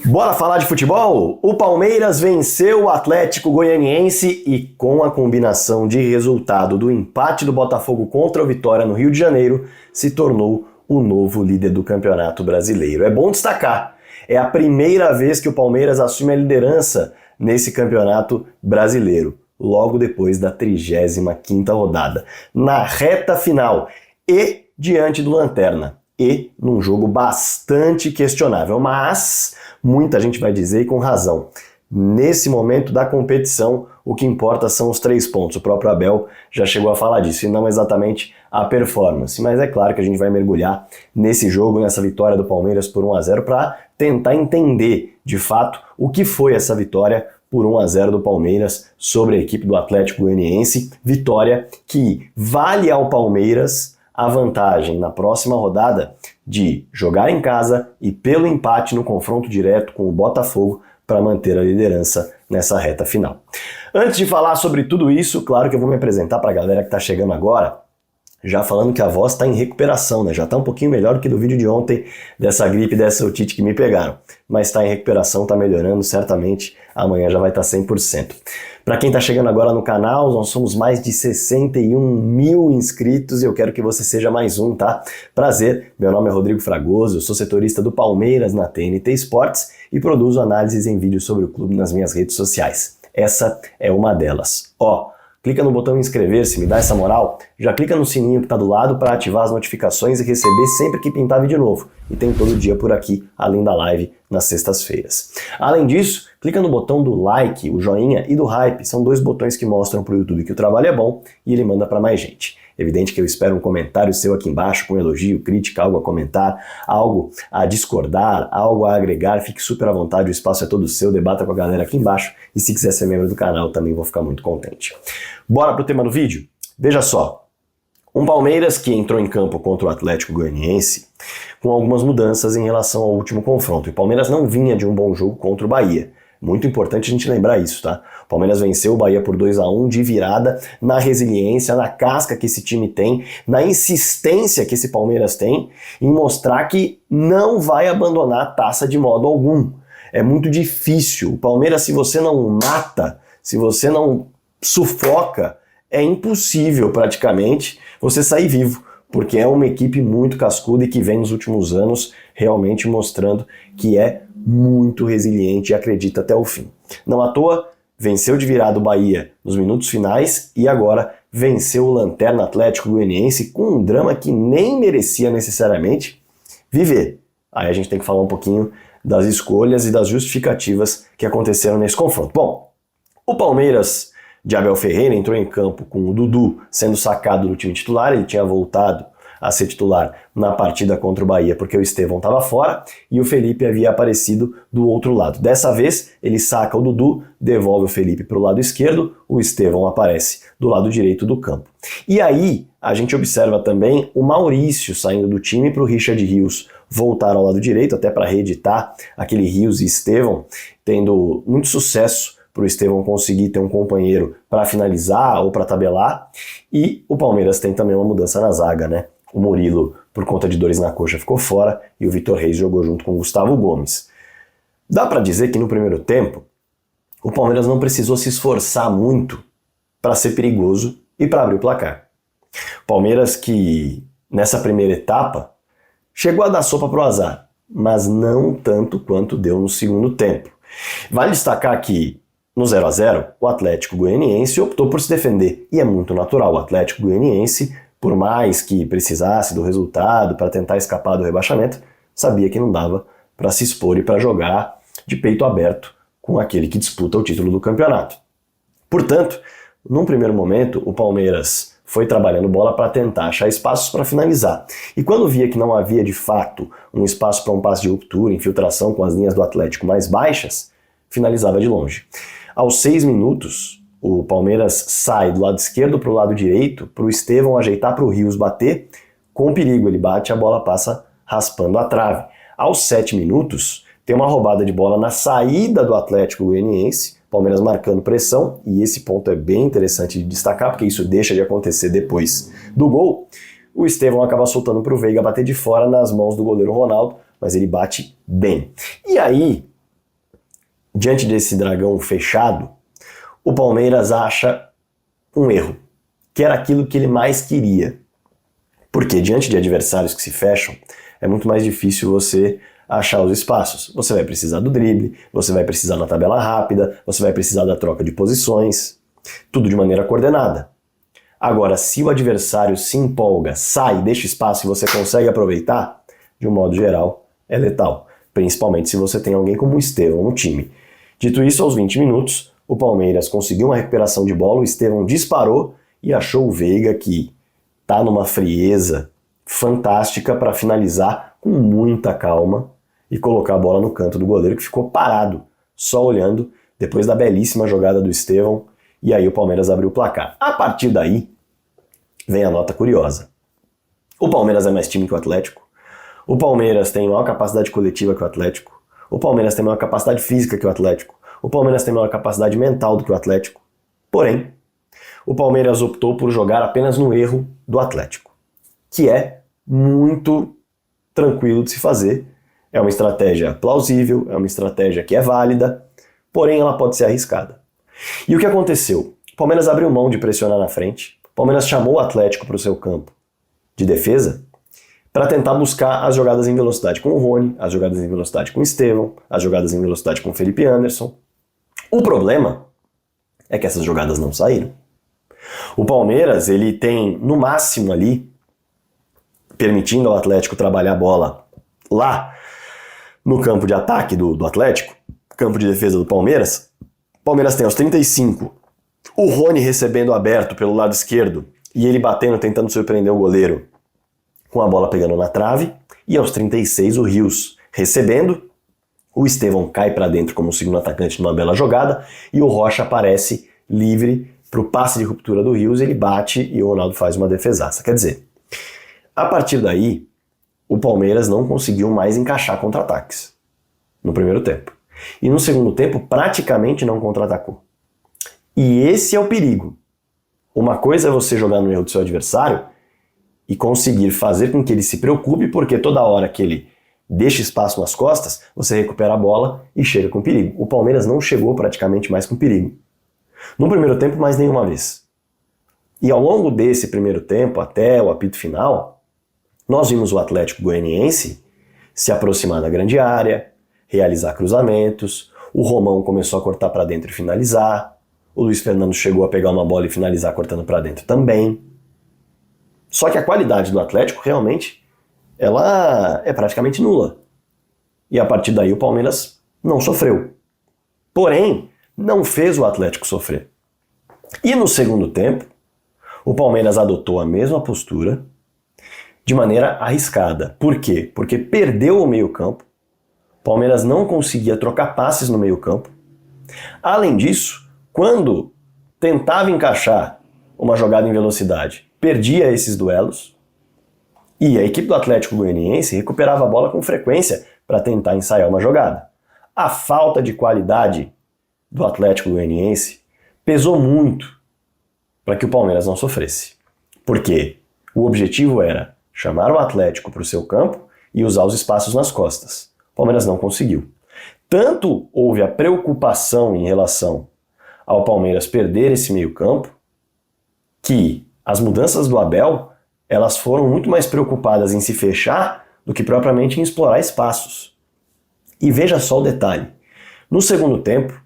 Bora falar de futebol? O Palmeiras venceu o Atlético Goianiense e, com a combinação de resultado do empate do Botafogo contra o Vitória no Rio de Janeiro, se tornou o novo líder do Campeonato Brasileiro. É bom destacar, é a primeira vez que o Palmeiras assume a liderança nesse Campeonato Brasileiro, logo depois da 35ª rodada, na reta final e diante do Lanterna. E num jogo bastante questionável, mas muita gente vai dizer, e com razão, nesse momento da competição o que importa são os 3 pontos. O próprio Abel já chegou a falar disso, e não exatamente a performance. Mas é claro que a gente vai mergulhar nesse jogo, nessa vitória do Palmeiras por 1-0, para tentar entender, de fato, o que foi essa vitória por 1-0 do Palmeiras sobre a equipe do Atlético Goianiense. Vitória que vale ao Palmeiras a vantagem na próxima rodada de jogar em casa e pelo empate no confronto direto com o Botafogo para manter a liderança nessa reta final. Antes de falar sobre tudo isso, claro que eu vou me apresentar para a galera que está chegando agora, já falando que a voz está em recuperação, né? Já está um pouquinho melhor do que do vídeo de ontem, dessa gripe, dessa otite que me pegaram. Mas está em recuperação, está melhorando, certamente amanhã já vai estar 100%. Para quem está chegando agora no canal, nós somos mais de 61 mil inscritos e eu quero que você seja mais um, tá? Prazer, meu nome é Rodrigo Fragoso, eu sou setorista do Palmeiras na TNT Esportes e produzo análises em vídeo sobre o clube nas minhas redes sociais. Essa é uma delas. Clica no botão inscrever-se, me dá essa moral, já clica no sininho que está do lado para ativar as notificações e receber sempre que pintar vídeo novo. E tem todo dia por aqui, além da live nas sextas-feiras. Além disso, clica no botão do like, o joinha e do hype, são 2 botões que mostram para o YouTube que o trabalho é bom e ele manda para mais gente. Evidente que eu espero um comentário seu aqui embaixo com elogio, crítica, algo a comentar, algo a discordar, algo a agregar, fique super à vontade, o espaço é todo seu, debata com a galera aqui embaixo e se quiser ser membro do canal também vou ficar muito contente. Bora pro tema do vídeo? Veja só, um Palmeiras que entrou em campo contra o Atlético Goianiense com algumas mudanças em relação ao último confronto. E o Palmeiras não vinha de um bom jogo contra o Bahia. Muito importante a gente lembrar isso, tá? O Palmeiras venceu o Bahia por 2-1 de virada, na resiliência, na casca que esse time tem, na insistência que esse Palmeiras tem em mostrar que não vai abandonar a taça de modo algum. É muito difícil. O Palmeiras, se você não mata, se você não sufoca, é impossível praticamente você sair vivo, porque é uma equipe muito cascuda e que vem nos últimos anos realmente mostrando que é muito resiliente e acredita até o fim. Não à toa, venceu de virada o Bahia nos minutos finais e agora venceu o Lanterna Atlético Goianiense com um drama que nem merecia necessariamente viver. Aí a gente tem que falar um pouquinho das escolhas e das justificativas que aconteceram nesse confronto. Bom, o Palmeiras de Abel Ferreira entrou em campo com o Dudu sendo sacado do time titular, ele tinha voltado a ser titular na partida contra o Bahia porque o Estevão estava fora e o Felipe havia aparecido do outro lado. Dessa vez ele saca o Dudu, devolve o Felipe para o lado esquerdo, o Estevão aparece do lado direito do campo. E aí a gente observa também o Maurício saindo do time para o Richard Rios voltar ao lado direito, até para reeditar aquele Rios e Estevão, tendo muito sucesso para o Estevão conseguir ter um companheiro para finalizar ou para tabelar. E o Palmeiras tem também uma mudança na zaga, né? O Murilo, por conta de dores na coxa, ficou fora e o Vitor Reis jogou junto com o Gustavo Gomes. Dá para dizer que no primeiro tempo o Palmeiras não precisou se esforçar muito para ser perigoso e para abrir o placar. Palmeiras que nessa primeira etapa chegou a dar sopa pro azar, mas não tanto quanto deu no segundo tempo. Vale destacar que no 0-0, o Atlético Goianiense optou por se defender, e é muito natural. O Atlético Goianiense, por mais que precisasse do resultado para tentar escapar do rebaixamento, sabia que não dava para se expor e para jogar de peito aberto com aquele que disputa o título do campeonato. Portanto, num primeiro momento, o Palmeiras foi trabalhando bola para tentar achar espaços para finalizar. E quando via que não havia de fato um espaço para um passe de ruptura, infiltração com as linhas do Atlético mais baixas, finalizava de longe. Aos 6 minutos, o Palmeiras sai do lado esquerdo para o lado direito, para o Estevão ajeitar para o Rios bater, com perigo, ele bate e a bola passa raspando a trave. Aos 7 minutos, tem uma roubada de bola na saída do Atlético Goianiense, Palmeiras marcando pressão, e esse ponto é bem interessante de destacar, porque isso deixa de acontecer depois do gol. O Estevão acaba soltando para o Veiga bater de fora nas mãos do goleiro Ronaldo, mas ele bate bem. E aí, diante desse dragão fechado, o Palmeiras acha um erro, que era aquilo que ele mais queria. Porque diante de adversários que se fecham, é muito mais difícil você achar os espaços. Você vai precisar do drible, você vai precisar da tabela rápida, você vai precisar da troca de posições, tudo de maneira coordenada. Agora, se o adversário se empolga, sai, deixa espaço e você consegue aproveitar, de um modo geral, é letal. Principalmente se você tem alguém como o Estevão no time. Dito isso, aos 20 minutos, o Palmeiras conseguiu uma recuperação de bola, o Estevão disparou e achou o Veiga, que tá numa frieza fantástica, para finalizar com muita calma e colocar a bola no canto do goleiro, que ficou parado, só olhando, depois da belíssima jogada do Estevão, e aí o Palmeiras abriu o placar. A partir daí, vem a nota curiosa. O Palmeiras é mais time que o Atlético, o Palmeiras tem maior capacidade coletiva que o Atlético, o Palmeiras tem maior capacidade física que o Atlético, o Palmeiras tem maior capacidade mental do que o Atlético. Porém, o Palmeiras optou por jogar apenas no erro do Atlético, que é muito tranquilo de se fazer. É uma estratégia plausível, é uma estratégia que é válida, porém ela pode ser arriscada. E o que aconteceu? O Palmeiras abriu mão de pressionar na frente, o Palmeiras chamou o Atlético para o seu campo de defesa para tentar buscar as jogadas em velocidade com o Rony, as jogadas em velocidade com o Estevão, as jogadas em velocidade com o Felipe Anderson. O problema é que essas jogadas não saíram. O Palmeiras, ele tem, no máximo ali, permitindo ao Atlético trabalhar a bola lá no campo de ataque do Atlético, campo de defesa do Palmeiras. O Palmeiras tem aos 35 o Rony recebendo aberto pelo lado esquerdo e ele batendo, tentando surpreender o goleiro com a bola pegando na trave. E aos 36 o Rios recebendo, o Estevão cai para dentro como segundo atacante numa bela jogada e o Rocha aparece livre para o passe de ruptura do Rios, ele bate e o Ronaldo faz uma defesaça. Quer dizer, a partir daí, o Palmeiras não conseguiu mais encaixar contra-ataques no primeiro tempo. E no segundo tempo, praticamente não contra-atacou. E esse é o perigo. Uma coisa é você jogar no erro do seu adversário e conseguir fazer com que ele se preocupe, porque toda hora que ele deixa espaço nas costas, você recupera a bola e chega com perigo. O Palmeiras não chegou praticamente mais com perigo. No primeiro tempo, mais nenhuma vez. E ao longo desse primeiro tempo, até o apito final, nós vimos o Atlético Goianiense se aproximar da grande área, realizar cruzamentos, o Romão começou a cortar para dentro e finalizar, o Luiz Fernando chegou a pegar uma bola e finalizar cortando para dentro também. Só que a qualidade do Atlético realmente ela é praticamente nula. E a partir daí o Palmeiras não sofreu. Porém, não fez o Atlético sofrer. E no segundo tempo, o Palmeiras adotou a mesma postura de maneira arriscada. Por quê? Porque perdeu o meio-campo, o Palmeiras não conseguia trocar passes no meio-campo. Além disso, quando tentava encaixar uma jogada em velocidade, perdia esses duelos, e a equipe do Atlético Goianiense recuperava a bola com frequência para tentar ensaiar uma jogada. A falta de qualidade do Atlético Goianiense pesou muito para que o Palmeiras não sofresse. Porque o objetivo era chamar o Atlético para o seu campo e usar os espaços nas costas. O Palmeiras não conseguiu. Tanto houve a preocupação em relação ao Palmeiras perder esse meio-campo, que as mudanças do Abel, elas foram muito mais preocupadas em se fechar do que propriamente em explorar espaços. E veja só o detalhe. No segundo tempo,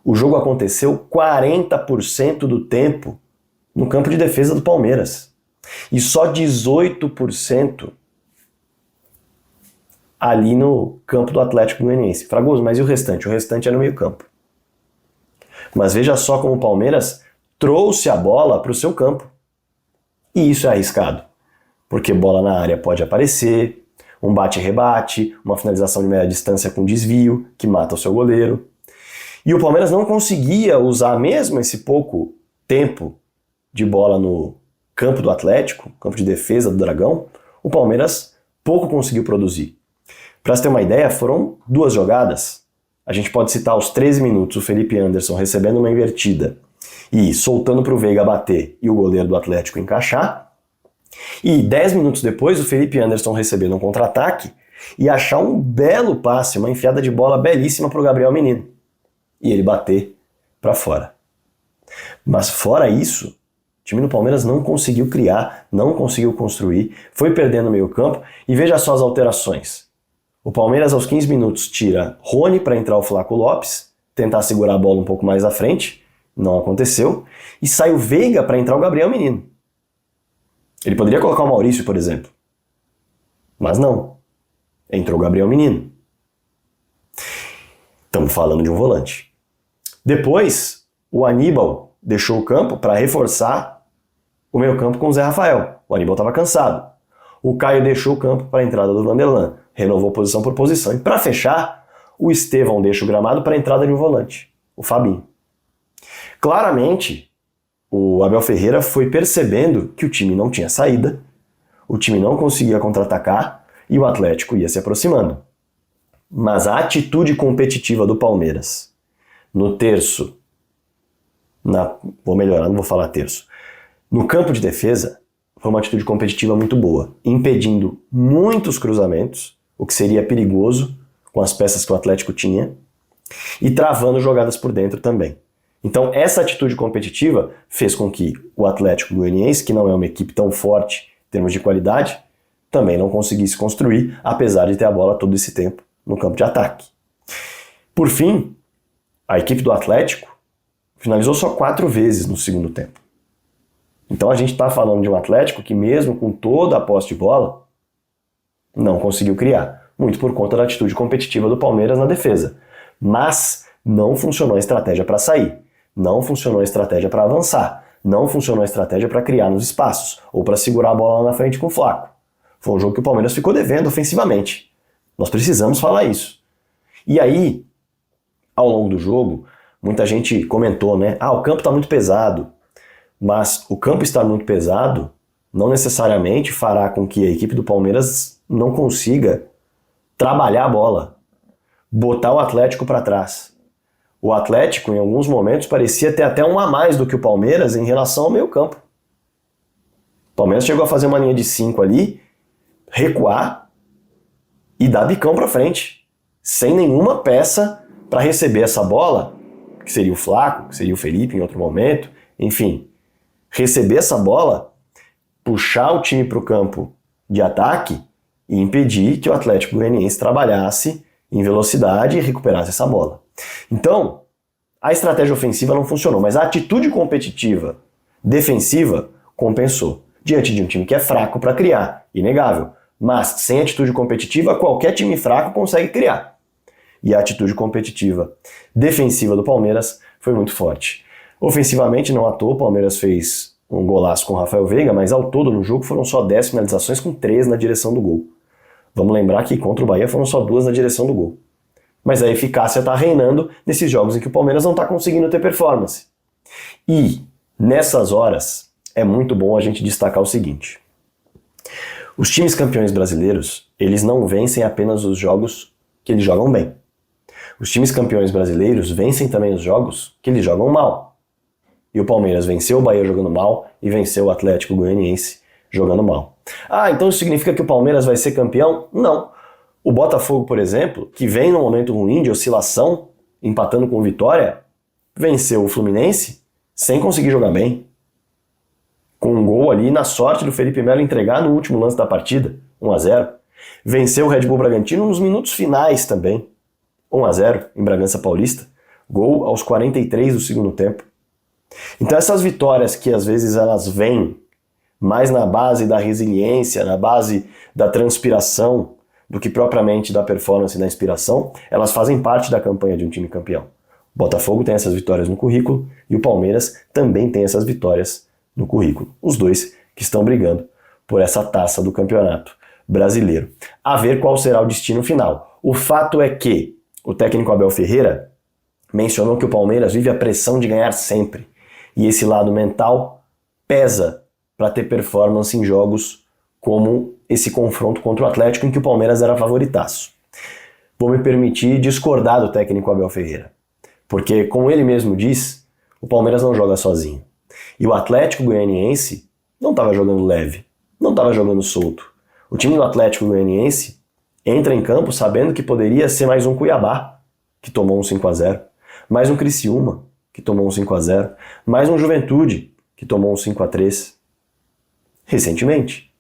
o jogo aconteceu 40% do tempo no campo de defesa do Palmeiras. E só 18% ali no campo do Atlético Goianiense. Fragoso, mas e o restante? O restante é no meio campo. Mas veja só como o Palmeiras trouxe a bola para o seu campo. E isso é arriscado, porque bola na área pode aparecer, um bate-rebate, uma finalização de média distância com desvio, que mata o seu goleiro. E o Palmeiras não conseguia usar mesmo esse pouco tempo de bola no campo do Atlético, campo de defesa do Dragão, o Palmeiras pouco conseguiu produzir. Para você ter uma ideia, foram 2 jogadas. A gente pode citar aos 13 minutos o Felipe Anderson recebendo uma invertida e soltando para o Veiga bater e o goleiro do Atlético encaixar. E 10 minutos depois o Felipe Anderson recebendo um contra-ataque e achar um belo passe, uma enfiada de bola belíssima para o Gabriel Menino. E ele bater para fora. Mas fora isso, o time do Palmeiras não conseguiu criar, não conseguiu construir, foi perdendo o meio campo e veja só as alterações. O Palmeiras aos 15 minutos tira Rony para entrar o Flaco Lopes, tentar segurar a bola um pouco mais à frente, não aconteceu, e sai o Veiga para entrar o Gabriel Menino. Ele poderia colocar o Maurício, por exemplo, mas não. Entrou o Gabriel Menino. Estamos falando de um volante. Depois, o Aníbal deixou o campo para reforçar o meio campo com o Zé Rafael. O Aníbal estava cansado. O Caio deixou o campo para a entrada do Vanderlan. Renovou posição por posição. E para fechar, o Estevão deixa o gramado para a entrada de um volante, o Fabinho. Claramente, o Abel Ferreira foi percebendo que o time não tinha saída, o time não conseguia contra-atacar e o Atlético ia se aproximando. Mas a atitude competitiva do Palmeiras no terço, vou melhorar, não vou falar terço, no campo de defesa, foi uma atitude competitiva muito boa, impedindo muitos cruzamentos, o que seria perigoso com as peças que o Atlético tinha, e travando jogadas por dentro também. Então essa atitude competitiva fez com que o Atlético Goianiense, que não é uma equipe tão forte em termos de qualidade, também não conseguisse construir, apesar de ter a bola todo esse tempo no campo de ataque. Por fim, a equipe do Atlético finalizou só 4 vezes no segundo tempo. Então a gente está falando de um Atlético que mesmo com toda a posse de bola, não conseguiu criar, muito por conta da atitude competitiva do Palmeiras na defesa. Mas não funcionou a estratégia para sair, não funcionou a estratégia para avançar, não funcionou a estratégia para criar nos espaços, ou para segurar a bola lá na frente com o Flaco. Foi um jogo que o Palmeiras ficou devendo ofensivamente. Nós precisamos falar isso. E aí, ao longo do jogo, muita gente comentou, né? O campo está muito pesado. Mas o campo estar muito pesado não necessariamente fará com que a equipe do Palmeiras não consiga trabalhar a bola, botar o Atlético para trás. O Atlético, em alguns momentos, parecia ter até um a mais do que o Palmeiras em relação ao meio campo. O Palmeiras chegou a fazer uma linha de 5 ali, recuar e dar bicão para frente, sem nenhuma peça para receber essa bola, que seria o Flaco, que seria o Felipe em outro momento, enfim, receber essa bola, puxar o time para o campo de ataque e impedir que o Atlético Goianiense trabalhasse em velocidade e recuperasse essa bola. Então, a estratégia ofensiva não funcionou, mas a atitude competitiva defensiva compensou. Diante de um time que é fraco para criar, inegável. Mas sem atitude competitiva, qualquer time fraco consegue criar. E a atitude competitiva defensiva do Palmeiras foi muito forte. Ofensivamente, não à toa, o Palmeiras fez um golaço com o Rafael Veiga, mas ao todo no jogo foram só 10 finalizações com 3 na direção do gol. Vamos lembrar que contra o Bahia foram só 2 na direção do gol. Mas a eficácia está reinando nesses jogos em que o Palmeiras não está conseguindo ter performance. E, nessas horas, é muito bom a gente destacar o seguinte. Os times campeões brasileiros, eles não vencem apenas os jogos que eles jogam bem. Os times campeões brasileiros vencem também os jogos que eles jogam mal. E o Palmeiras venceu o Bahia jogando mal e venceu o Atlético Goianiense jogando mal. Então isso significa que o Palmeiras vai ser campeão? Não. O Botafogo, por exemplo, que vem num momento ruim de oscilação, empatando com o Vitória, venceu o Fluminense sem conseguir jogar bem. Com um gol ali na sorte do Felipe Melo entregar no último lance da partida, 1-0. Venceu o Red Bull Bragantino nos minutos finais também, 1-0 em Bragança Paulista. Gol aos 43 do segundo tempo. Então essas vitórias que às vezes elas vêm mais na base da resiliência, na base da transpiração, do que propriamente da performance e da inspiração, elas fazem parte da campanha de um time campeão. O Botafogo tem essas vitórias no currículo e o Palmeiras também tem essas vitórias no currículo. Os dois que estão brigando por essa taça do campeonato brasileiro. A ver qual será o destino final. O fato é que o técnico Abel Ferreira mencionou que o Palmeiras vive a pressão de ganhar sempre. E esse lado mental pesa para ter performance em jogos como esse confronto contra o Atlético em que o Palmeiras era favoritaço. Vou me permitir discordar do técnico Abel Ferreira, porque, como ele mesmo diz, o Palmeiras não joga sozinho. E o Atlético Goianiense não estava jogando leve, não estava jogando solto. O time do Atlético Goianiense entra em campo sabendo que poderia ser mais um Cuiabá, que tomou um 5-0, mais um Criciúma, que tomou um 5-0, mais um Juventude, que tomou um 5-3. Recentemente.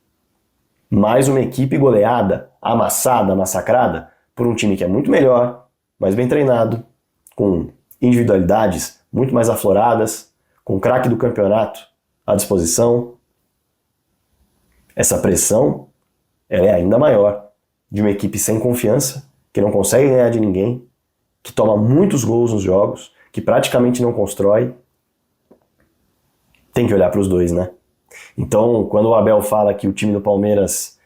Mais uma equipe goleada, amassada, massacrada, por um time que é muito melhor, mais bem treinado, com individualidades muito mais afloradas, com o craque do campeonato à disposição. Essa pressão, ela é ainda maior, de uma equipe sem confiança, que não consegue ganhar de ninguém, que toma muitos gols nos jogos, que praticamente não constrói. Tem que olhar para os dois, né? Então, quando o Abel fala que o time do Palmeiras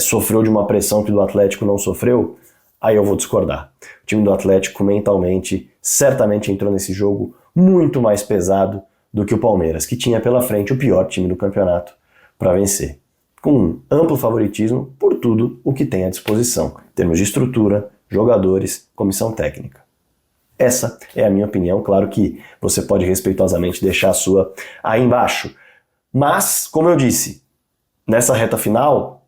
sofreu de uma pressão que o do Atlético não sofreu, aí eu vou discordar. O time do Atlético mentalmente certamente entrou nesse jogo muito mais pesado do que o Palmeiras, que tinha pela frente o pior time do campeonato para vencer, com um amplo favoritismo por tudo o que tem à disposição, em termos de estrutura, jogadores, comissão técnica. Essa é a minha opinião, claro que você pode respeitosamente deixar a sua aí embaixo. Mas, como eu disse, nessa reta final,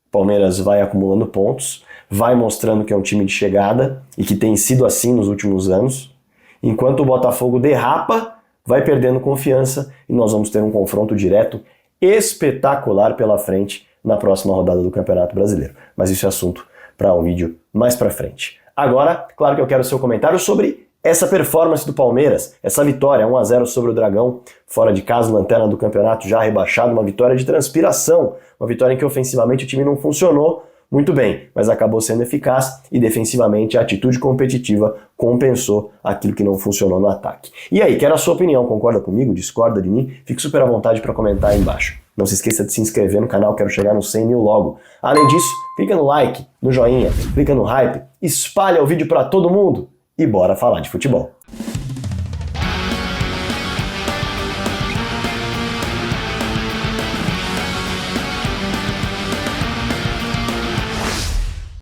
o Palmeiras vai acumulando pontos, vai mostrando que é um time de chegada e que tem sido assim nos últimos anos, enquanto o Botafogo derrapa, vai perdendo confiança e nós vamos ter um confronto direto espetacular pela frente na próxima rodada do Campeonato Brasileiro. Mas isso é assunto para um vídeo mais para frente. Agora, claro que eu quero o seu comentário sobre essa performance do Palmeiras, essa vitória 1-0 sobre o Dragão, fora de casa, lanterna do campeonato já rebaixado, uma vitória de transpiração, uma vitória em que ofensivamente o time não funcionou muito bem, mas acabou sendo eficaz e defensivamente a atitude competitiva compensou aquilo que não funcionou no ataque. E aí, quero a sua opinião, concorda comigo, discorda de mim? Fique super à vontade para comentar aí embaixo. Não se esqueça de se inscrever no canal, quero chegar nos 100 mil logo. Além disso, clica no like, no joinha, clica no hype, espalha o vídeo para todo mundo e bora falar de futebol.